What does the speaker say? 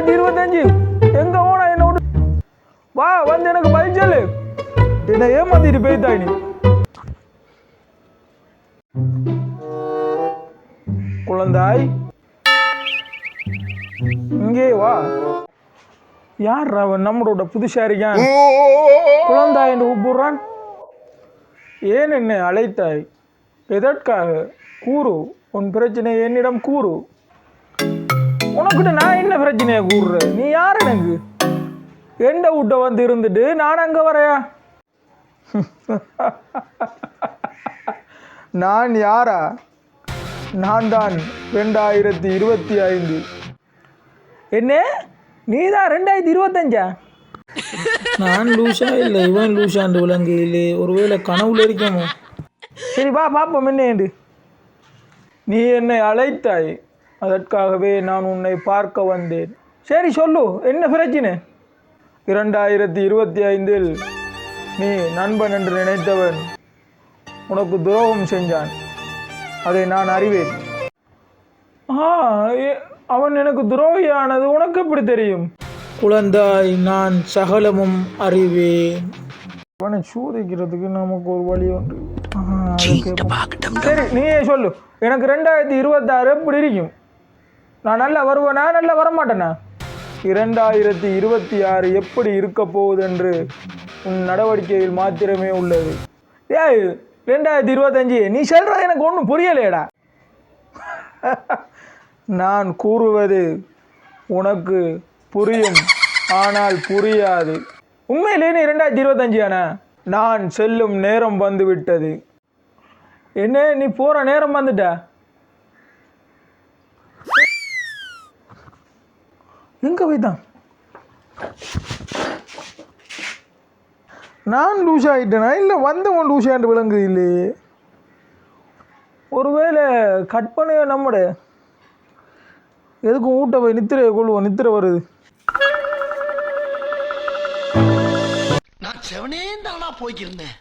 2025 எங்க ஓனா என்னோட வா வந்து எனக்கு பதில் சொல்லு. என்னை ஏமாத்திட்டு போய்த்தாய் நீ. குழந்தாய் இங்கே வா. யார் அவன்? நம்மளோட புதுசா இருக்கான். குழந்தாய் என்று கூப்பிடுறான். ஏன் என்னை அழைத்தாய்? எதற்காக? கூறு, உன் பிரச்சனை என்னிடம் கூறு. உனக்கிட்ட நான் என்ன பிரச்சனையை கூறுறேன்? நீ யார் எனக்கு? எந்த வீட்டை வந்து இருந்துட்டு நான் அங்கே வரையா? நான் யாரா? நான் தான் 2025. என்ன? நீ தான் 2025? நான் லூஷா இல்லை, இவன் லூஷாண்டு விலங்கு இல்லை. ஒருவேளை கனவுல இருக்கமோ? சரி வா பார்ப்போம் என்ன. நீ என்னை அழைத்தாய், அதற்காகவே நான் உன்னை பார்க்க வந்தேன். சரி சொல்லு, என்ன பிரச்சனை? 2025 நீ நண்பன் என்று நினைத்தவன் உனக்கு துரோகம் செஞ்சான். அதை நான் அறிவேன். அவன் எனக்கு துரோகியானது உனக்கு எப்படி தெரியும்? குழந்தாய், நான் சகலமும் அறிவேன். அவனை சூதிக்கிறதுக்கு நமக்கு ஒரு வழி உண்டு. சரி நீயே சொல்லு, எனக்கு 2026 எப்படி இருக்கும்? நான் நல்லா வருவேனா நல்லா வரமாட்டேனா? 2026 எப்படி இருக்க போகுது என்று உன் நடவடிக்கையில் மாத்திரமே உள்ளது. ஏய் 2025 நீ சொல்றது எனக்கு ஒன்றும் புரியலையடா. நான் கூறுவது உனக்கு புரியும், ஆனால் புரியாது. உண்மையிலே நீ 2025 ஆனா? நான் செல்லும் நேரம் வந்து விட்டது. என்ன நீ போற நேரம் வந்துட்ட? எங்க போய்தான்? நான் லூஸ் ஆகிட்டேனா இல்லை வந்தவன் லூஸ் ஆகிட்டு விளங்குது இல்லையே? ஒருவேளை கட் பண்ணியோ நம்மட எதுக்கும் ஊட்ட போய் நித்திரையை கொள்வோம். நித்திரை வருது. நான் செவனே தானா போய்க்கிருந்தேன்.